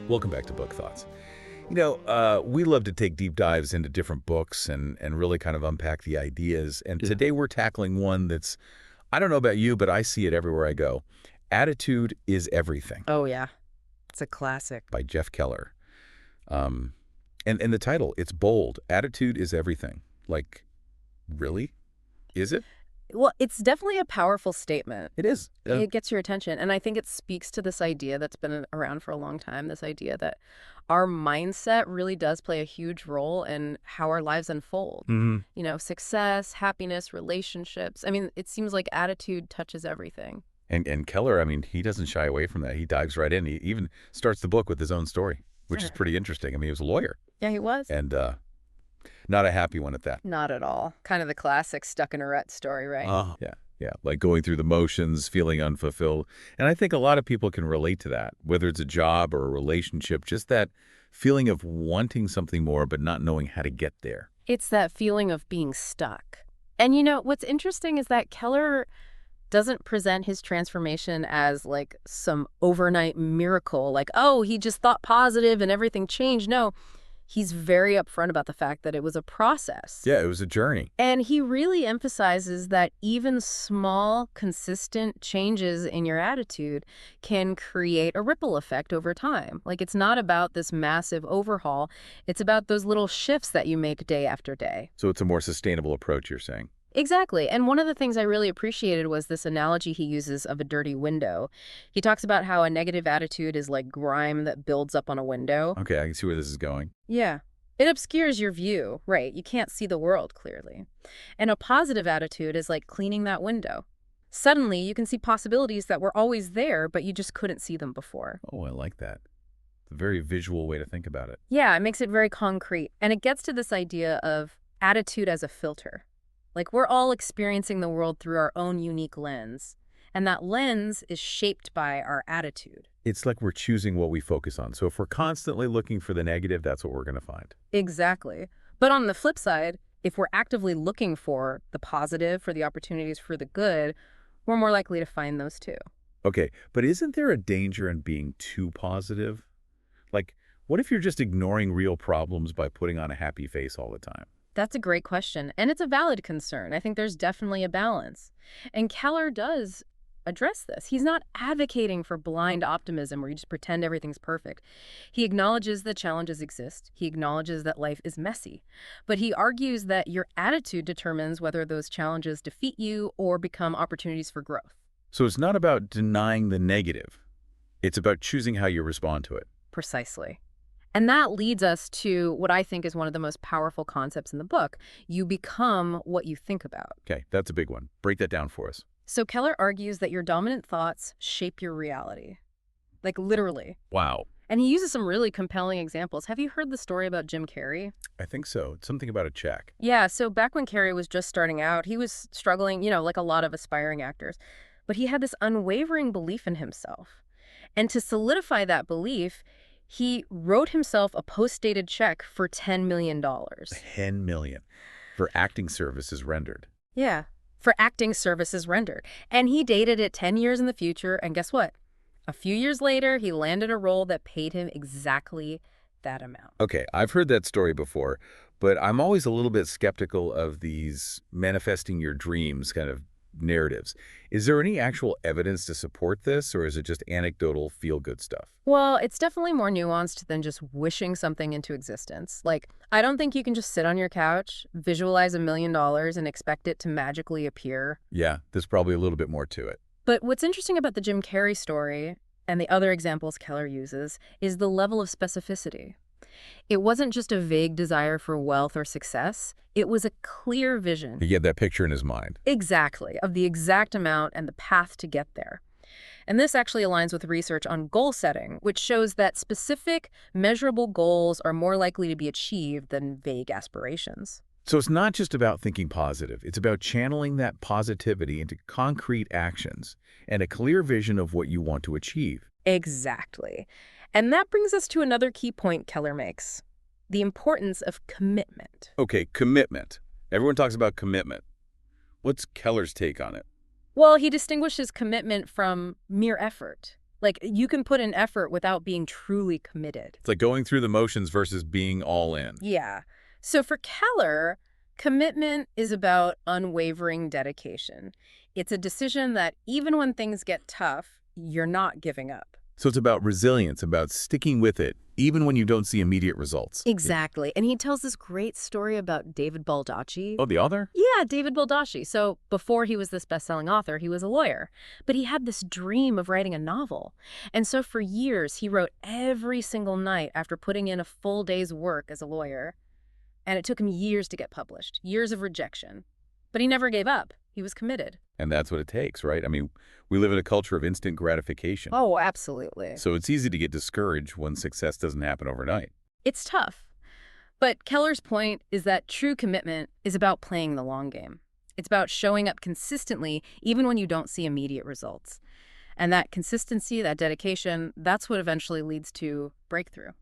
Welcome back to Book Thoughts. We love to take deep dives into different books and really kind of unpack the ideas. And Yeah. today we're tackling one that's, I don't know about you, but I see it everywhere I go. Attitude is Everything Oh, yeah. It's a classic. by Jeff Keller. And the title, it's bold. Attitude is everything. Like, really? Is it? Well, it's definitely a powerful statement. It is. It gets your attention. And I think it speaks to this idea that's been around for a long time, this idea that our mindset really does play a huge role in how our lives unfold. Mhm. Success, happiness, relationships. I mean, it seems like attitude touches everything. And Keller, I mean, he doesn't shy away from that. He dives right in. He even starts the book with his own story, which is Sure. pretty interesting. I mean, he was a lawyer Yeah, he was. and not a happy one at that. Not at all. Kind of the classic stuck in a rut story, right? Yeah, yeah. Like going through the motions, feeling unfulfilled. And I think a lot of people can relate to that, whether it's a job or a relationship, just that feeling of wanting something more but not knowing how to get there. It's that feeling of being stuck. And what's interesting is that Keller doesn't present his transformation as like some overnight miracle, like, oh, he just thought positive and everything changed. No, he's very upfront about the fact that it was a process. Yeah, it was a journey. And he really emphasizes that even small, consistent changes in your attitude can create a ripple effect over time. Like, it's not about this massive overhaul. It's about those little shifts that you make day after day. So it's a more sustainable approach, you're saying. Exactly. And one of the things I really appreciated was this analogy he uses of a dirty window. He talks about how a negative attitude is like grime that builds up on a window. Okay, I can see where this is going. Yeah. It obscures your view, right? You can't see the world clearly. And a positive attitude is like cleaning that window. Suddenly, you can see possibilities that were always there, but you just couldn't see them before. Oh, I like that. It's a very visual way to think about it. Yeah, it makes it very concrete. And it gets to this idea of attitude as a filter. Like, we're all experiencing the world through our own unique lens. And that lens is shaped by our attitude. It's like we're choosing what we focus on. So if we're constantly looking for the negative, that's what we're going to find. Exactly. But on the flip side, if we're actively looking for the positive, for the opportunities for the good, we're more likely to find those too. Okay, but isn't there a danger in being too positive? Like, what if you're just ignoring real problems by putting on a happy face all the time? That's a great question, and it's a valid concern. I think there's definitely a balance. And Keller does address this. He's not advocating for blind optimism where you just pretend everything's perfect. He acknowledges that challenges exist. He acknowledges that life is messy. But he argues that your attitude determines whether those challenges defeat you or become opportunities for growth. So it's not about denying the negative. It's about choosing how you respond to it. Precisely. And that leads us to what I think is one of the most powerful concepts in the book. You become what you think about. Okay, that's a big one. Break that down for us. So Keller argues that your dominant thoughts shape your reality. Like, literally. Wow. And he uses some really compelling examples. Have you heard the story about Jim Carrey? I think so. It's something about a check. Yeah, so back when Carrey was just starting out, he was struggling, like a lot of aspiring actors. But he had this unwavering belief in himself. And to solidify that belief, he wrote himself a post-dated check for $10 million. $10 million for acting services rendered. Yeah, for acting services rendered. And he dated it 10 years in the future, and guess what? A few years later, he landed a role that paid him exactly that amount. Okay, I've heard that story before, but I'm always a little bit skeptical of these manifesting your dreams kind of narratives. Is there any actual evidence to support this, or is it just anecdotal, feel-good stuff? Well, it's definitely more nuanced than just wishing something into existence. Like, I don't think you can just sit on your couch, visualize $1 million, and expect it to magically appear. Yeah, there's probably a little bit more to it. But what's interesting about the Jim Carrey story, and the other examples Keller uses, is the level of specificity. It wasn't just a vague desire for wealth or success. It was a clear vision. He had that picture in his mind. Exactly, of the exact amount and the path to get there. And this actually aligns with research on goal setting, which shows that specific, measurable goals are more likely to be achieved than vague aspirations. So it's not just about thinking positive. It's about channeling that positivity into concrete actions and a clear vision of what you want to achieve. Exactly. And that brings us to another key point Keller makes, the importance of commitment. Okay, commitment. Everyone talks about commitment. What's Keller's take on it? Well, he distinguishes commitment from mere effort. Like, you can put in effort without being truly committed. It's like going through the motions versus being all in. Yeah. So for Keller, commitment is about unwavering dedication. It's a decision that even when things get tough, you're not giving up. So it's about resilience, about sticking with it, even when you don't see immediate results. Yeah. Exactly. And he tells this great story about David Baldacci. Oh, the author? Yeah, David Baldacci. So before he was this best-selling author, he was a lawyer. But he had this dream of writing a novel. And so for years, he wrote every single night after putting in a full day's work as a lawyer. And it took him years to get published, years of rejection. But he never gave up. He was committed. And that's what it takes, right? I mean, we live in a culture of instant gratification. Oh, absolutely. So it's easy to get discouraged when success doesn't happen overnight. It's tough. But Keller's point is that true commitment is about playing the long game. It's about showing up consistently even when you don't see immediate results. And that consistency, that dedication, that's what eventually leads to breakthrough.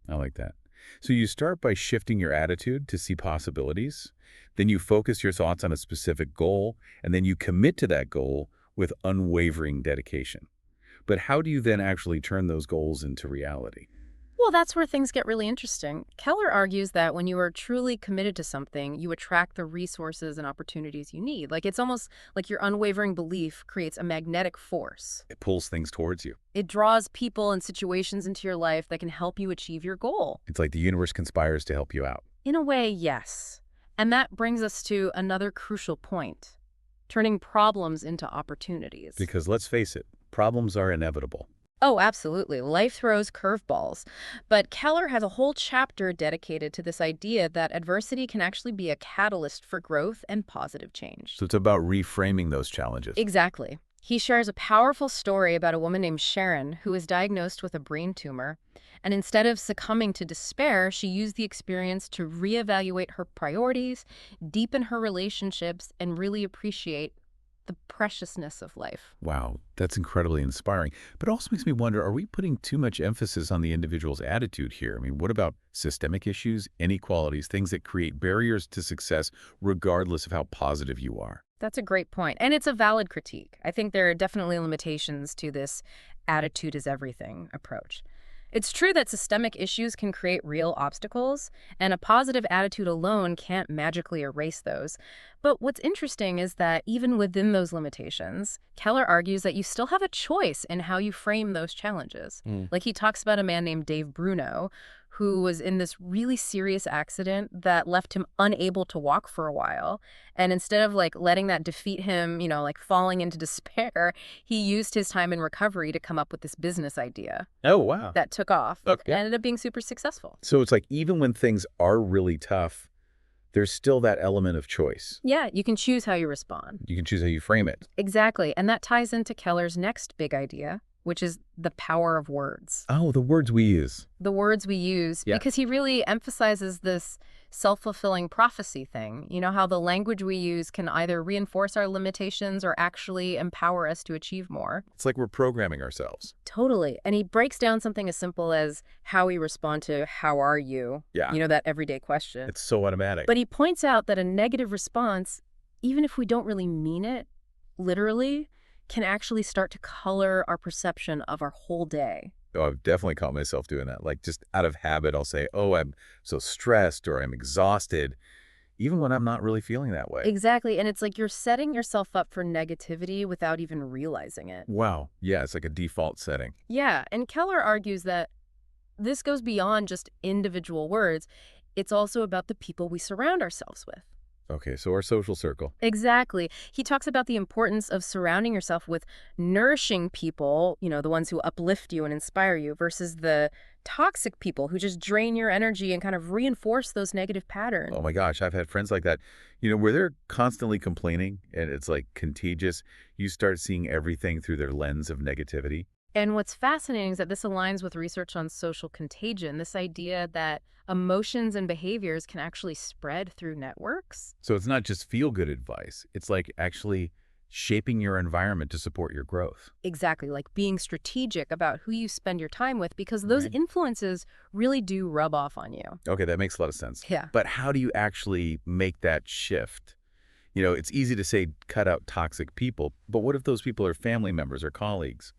I like that. So you start by shifting your attitude to see possibilities. Then you focus your thoughts on a specific goal, and then you commit to that goal with unwavering dedication. But how do you then actually turn those goals into reality? Well, that's where things get really interesting. Keller argues that when you are truly committed to something, you attract the resources and opportunities you need. Like, it's almost like your unwavering belief creates a magnetic force. It pulls things towards you. It draws people and situations into your life that can help you achieve your goal. It's like the universe conspires to help you out. In a way, yes. And that brings us to another crucial point, turning problems into opportunities. Because let's face it, problems are inevitable. Oh, absolutely. Life throws curveballs. But Keller has a whole chapter dedicated to this idea that adversity can actually be a catalyst for growth and positive change. So it's about reframing those challenges. Exactly. He shares a powerful story about a woman named Sharon who was diagnosed with a brain tumor. And instead of succumbing to despair, she used the experience to reevaluate her priorities, deepen her relationships, and really appreciate the preciousness of life. Wow, that's incredibly inspiring. But it also makes me wonder, are we putting too much emphasis on the individual's attitude here? I mean, what about systemic issues, inequalities, things that create barriers to success regardless of how positive you are? That's a great point. And it's a valid critique. I think there are definitely limitations to this attitude is everything approach. It's true that systemic issues can create real obstacles, and a positive attitude alone can't magically erase those. But what's interesting is that even within those limitations, Keller argues that you still have a choice in how you frame those challenges. Like, he talks about a man named Dave Bruno, who was in this really serious accident that left him unable to walk for a while. And instead of letting that defeat him, falling into despair, he used his time in recovery to come up with this business idea Oh, wow. that took off. Okay. And ended up being super successful. So it's like even when things are really tough, there's still that element of choice. Yeah, you can choose how you respond. You can choose how you frame it. Exactly. And that ties into Keller's next big idea, which is the power of words. Oh, the words we use. The words we use, Yeah. because he really emphasizes this self-fulfilling prophecy thing. You know, how the language we use can either reinforce our limitations or actually empower us to achieve more. It's like we're programming ourselves. Totally. And he breaks down something as simple as how we respond to "how are you?" Yeah. You know, that everyday question. It's so automatic. But he points out that a negative response, even if we don't really mean it, literally, can actually start to color our perception of our whole day. Oh, I've definitely caught myself doing that. Like just out of habit, I'll say, oh, I'm so stressed or I'm exhausted, even when I'm not really feeling that way. Exactly. And it's like you're setting yourself up for negativity without even realizing it. Wow. Yeah, it's like a default setting. Yeah. And Keller argues that this goes beyond just individual words. It's also about the people we surround ourselves with. Okay, so our social circle. Exactly. He talks about the importance of surrounding yourself with nourishing people, the ones who uplift you and inspire you, versus the toxic people who just drain your energy and kind of reinforce those negative patterns. Oh my gosh, I've had friends like that, where they're constantly complaining and it's like contagious. You start seeing everything through their lens of negativity. And what's fascinating is that this aligns with research on social contagion, this idea that emotions and behaviors can actually spread through networks. So it's not just feel-good advice. It's like actually shaping your environment to support your growth. Exactly, like being strategic about who you spend your time with, because those Right. influences really do rub off on you. Okay, that makes a lot of sense. Yeah. But how do you actually make that shift? It's easy to say cut out toxic people, but what if those people are family members or colleagues?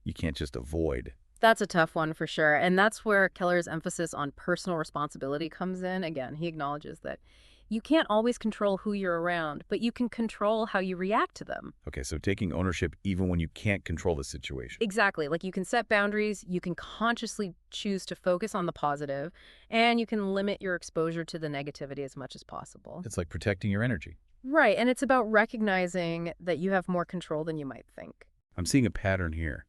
you can't just avoid. That's a tough one for sure. And that's where Keller's emphasis on personal responsibility comes in. Again, he acknowledges that you can't always control who you're around, but you can control how you react to them. Okay, so taking ownership even when you can't control the situation. Exactly. Like you can set boundaries, you can consciously choose to focus on the positive, and you can limit your exposure to the negativity as much as possible. It's like protecting your energy. Right. And it's about recognizing that you have more control than you might think. I'm seeing a pattern here.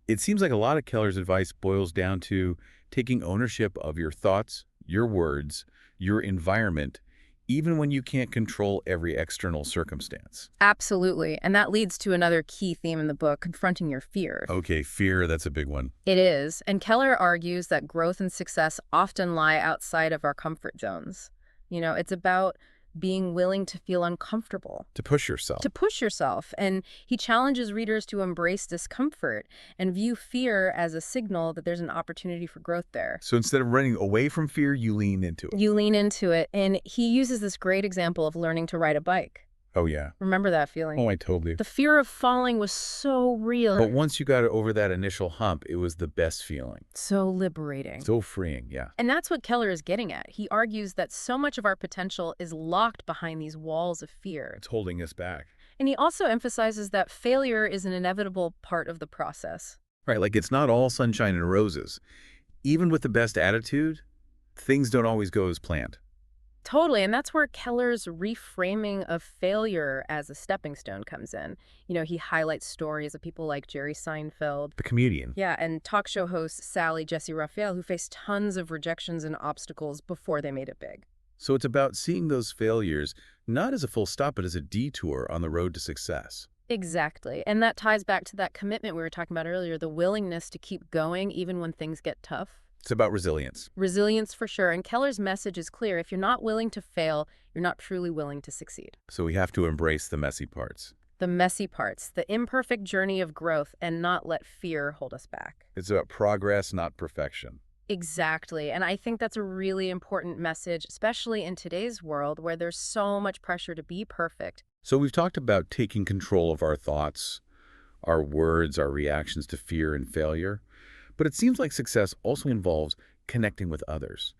It seems like a lot of Keller's advice boils down to taking ownership of your thoughts, your words, your environment, even when you can't control every external circumstance. Absolutely. And that leads to another key theme in the book, confronting your fears. Okay, fear, that's a big one. It is. And Keller argues that growth and success often lie outside of our comfort zones. It's about being willing to feel uncomfortable, To push yourself. to push yourself. And he challenges readers to embrace discomfort and view fear as a signal that there's an opportunity for growth there. So instead of running away from fear, you lean into it. You lean into it. And he uses this great example of learning to ride a bike. Oh, yeah. Remember that feeling? Oh, I totally. The fear of falling was so real. But once you got over that initial hump, it was the best feeling. So liberating. So freeing, yeah. And that's what Keller is getting at. He argues that so much of our potential is locked behind these walls of fear. It's holding us back. And he also emphasizes that failure is an inevitable part of the process. Right, like it's not all sunshine and roses. Even with the best attitude, things don't always go as planned. Totally, and that's where Keller's reframing of failure as a stepping stone comes in. He highlights stories of people like Jerry Seinfeld. The comedian. Yeah, and talk show host Sally Jesse Raphael, who faced tons of rejections and obstacles before they made it big. So it's about seeing those failures not as a full stop, but as a detour on the road to success. Exactly. And that ties back to that commitment we were talking about earlier, the willingness to keep going even when things get tough. It's about resilience. Resilience for sure. And Keller's message is clear. If you're not willing to fail, you're not truly willing to succeed. So we have to embrace the messy parts. The messy parts, the imperfect journey of growth, and not let fear hold us back. It's about progress, not perfection. Exactly. And I think that's a really important message, especially in today's world where there's so much pressure to be perfect. So we've talked about taking control of our thoughts, our words, our reactions to fear and failure. But it seems like success also involves connecting with others.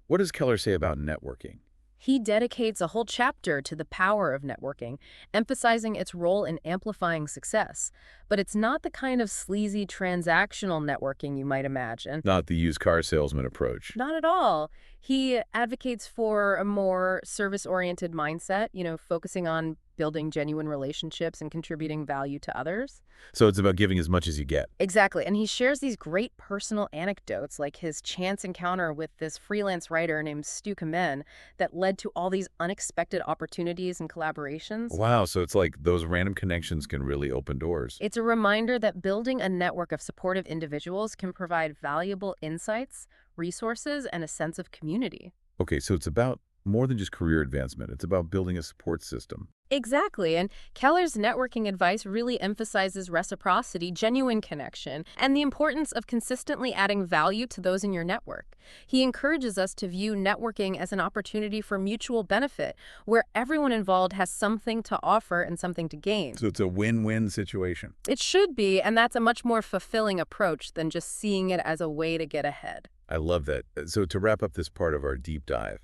What does Keller say about networking? He dedicates a whole chapter to the power of networking, emphasizing its role in amplifying success. But it's not the kind of sleazy transactional networking you might imagine. Not the used car salesman approach. Not at all. He advocates for a more service-oriented mindset, focusing on building genuine relationships and contributing value to others. So it's about giving as much as you get. Exactly. And he shares these great personal anecdotes, like his chance encounter with this freelance writer named Stu Kamen that led to all these unexpected opportunities and collaborations. Wow, so it's like those random connections can really open doors. It's a reminder that building a network of supportive individuals can provide valuable insights, resources, and a sense of community. Okay, so it's about more than just career advancement. It's about building a support system. Exactly. And Keller's networking advice really emphasizes reciprocity, genuine connection, and the importance of consistently adding value to those in your network. He encourages us to view networking as an opportunity for mutual benefit, where everyone involved has something to offer and something to gain. So it's a win-win situation. It should be, and that's a much more fulfilling approach than just seeing it as a way to get ahead. I love that. So to wrap up this part of our deep dive,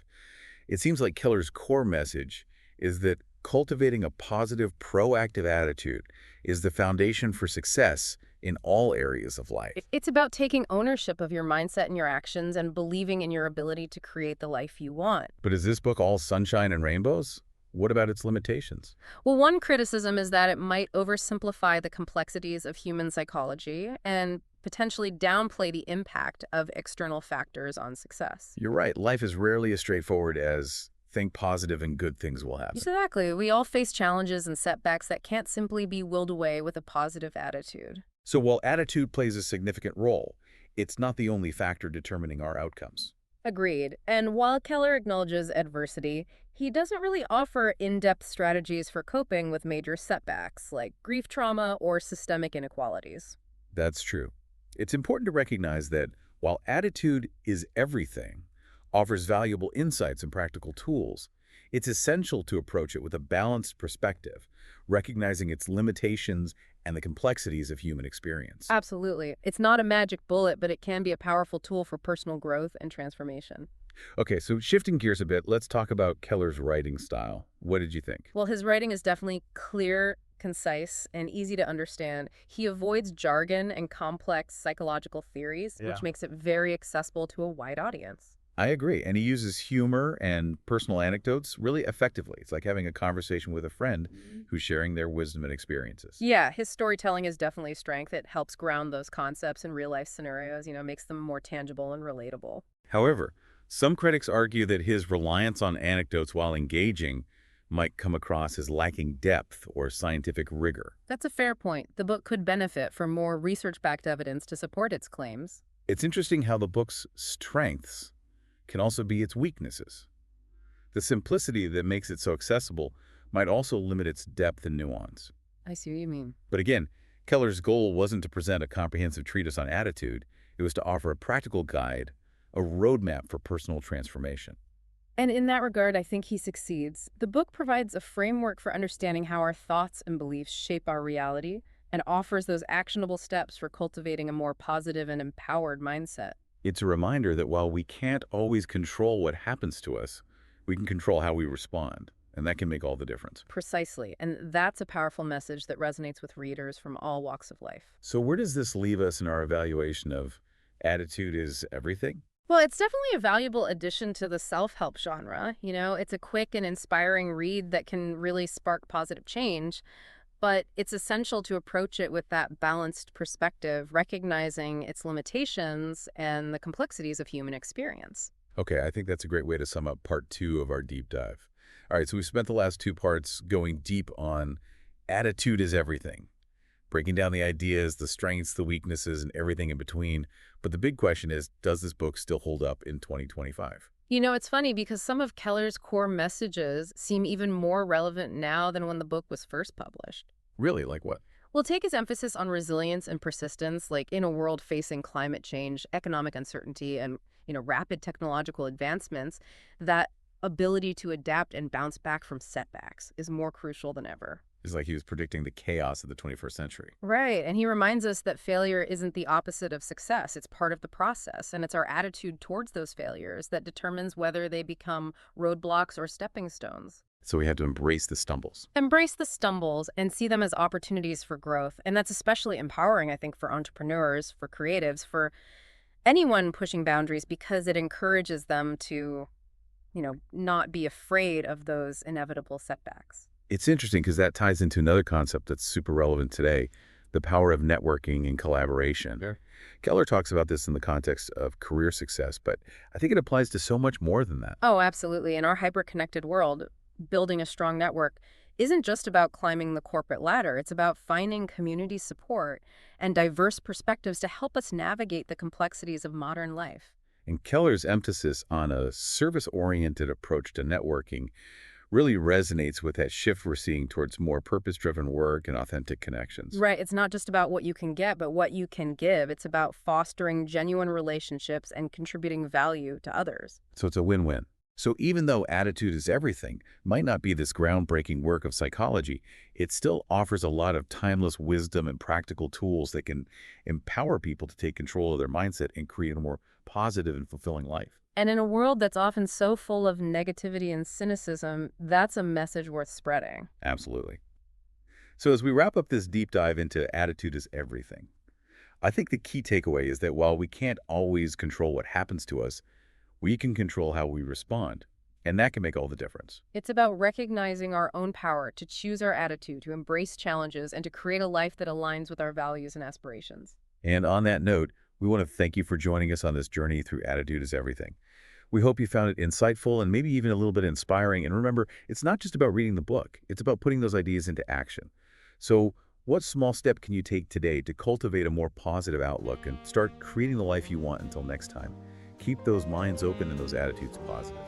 it seems like Keller's core message is that cultivating a positive, proactive attitude is the foundation for success in all areas of life. It's about taking ownership of your mindset and your actions and believing in your ability to create the life you want. But is this book all sunshine and rainbows? What about its limitations? Well, one criticism is that it might oversimplify the complexities of human psychology and potentially downplay the impact of external factors on success. You're right. Life is rarely as straightforward as think positive and good things will happen. Exactly. We all face challenges and setbacks that can't simply be willed away with a positive attitude. So while attitude plays a significant role, it's not the only factor determining our outcomes. Agreed. And while Keller acknowledges adversity, he doesn't really offer in-depth strategies for coping with major setbacks like grief trauma or systemic inequalities. That's true. It's important to recognize that while attitude is everything, offers valuable insights and practical tools, it's essential to approach it with a balanced perspective, recognizing its limitations and the complexities of human experience. Absolutely. It's not a magic bullet, but it can be a powerful tool for personal growth and transformation. Okay, so shifting gears a bit, let's talk about Keller's writing style. What did you think? Well, his writing is definitely clear, concise, and easy to understand. He avoids jargon and complex psychological theories, Yeah. which makes it very accessible to a wide audience. I agree. And he uses humor and personal anecdotes really effectively. It's like having a conversation with a friend who's sharing their wisdom and experiences. Yeah, his storytelling is definitely a strength. It helps ground those concepts in real life scenarios, makes them more tangible and relatable. However, some critics argue that his reliance on anecdotes while engaging might come across as lacking depth or scientific rigor. That's a fair point. The book could benefit from more research backed evidence to support its claims. It's interesting how the book's strengths can also be its weaknesses. The simplicity that makes it so accessible might also limit its depth and nuance. I see what you mean. But again, Keller's goal wasn't to present a comprehensive treatise on attitude. It was to offer a practical guide, a roadmap for personal transformation. And in that regard, I think he succeeds. The book provides a framework for understanding how our thoughts and beliefs shape our reality and offers those actionable steps for cultivating a more positive and empowered mindset. It's a reminder that while we can't always control what happens to us, we can control how we respond, and that can make all the difference. Precisely. And that's a powerful message that resonates with readers from all walks of life. So where does this leave us in our evaluation of attitude is everything? Well, it's definitely a valuable addition to the self-help genre. It's a quick and inspiring read that can really spark positive change, but it's essential to approach it with that balanced perspective, recognizing its limitations and the complexities of human experience. Okay, I think that's a great way to sum up part 2 of our deep dive. All right, so we spent the last 2 parts going deep on attitude is everything, breaking down the ideas, the strengths, the weaknesses, and everything in between. But the big question is, does this book still hold up in 2025? It's funny because some of Keller's core messages seem even more relevant now than when the book was first published. Really, like what? We'll take his emphasis on resilience and persistence, like in a world facing climate change, economic uncertainty, and rapid technological advancements, that ability to adapt and bounce back from setbacks is more crucial than ever. It's like he was predicting the chaos of the 21st century. Right, and he reminds us that failure isn't the opposite of success. It's part of the process, and it's our attitude towards those failures that determines whether they become roadblocks or stepping stones. So we have to embrace the stumbles. Embrace the stumbles and see them as opportunities for growth, and that's especially empowering, I think, for entrepreneurs, for creatives, for anyone pushing boundaries, because it encourages them to, not be afraid of those inevitable setbacks. It's interesting because that ties into another concept that's super relevant today, the power of networking and collaboration. Sure. Keller talks about this in the context of career success, but I think it applies to so much more than that. Oh, absolutely. In our hyper-connected world, building a strong network isn't just about climbing the corporate ladder. It's about finding community support and diverse perspectives to help us navigate the complexities of modern life. And Keller's emphasis on a service-oriented approach to networking really resonates with that shift we're seeing towards more purpose-driven work and authentic connections. Right. It's not just about what you can get, but what you can give. It's about fostering genuine relationships and contributing value to others. So it's a win-win. So even though attitude is everything might not be this groundbreaking work of psychology, it still offers a lot of timeless wisdom and practical tools that can empower people to take control of their mindset and create a more positive and fulfilling life. And in a world that's often so full of negativity and cynicism, that's a message worth spreading. Absolutely. So as we wrap up this deep dive into attitude is everything, I think the key takeaway is that while we can't always control what happens to us, we can control how we respond, and that can make all the difference. It's about recognizing our own power to choose our attitude, to embrace challenges, and to create a life that aligns with our values and aspirations. And on that note, we want to thank you for joining us on this journey through Attitude is Everything. We hope you found it insightful and maybe even a little bit inspiring. And remember, it's not just about reading the book. It's about putting those ideas into action. So what small step can you take today to cultivate a more positive outlook and start creating the life you want until next time? Keep those minds open and those attitudes positive.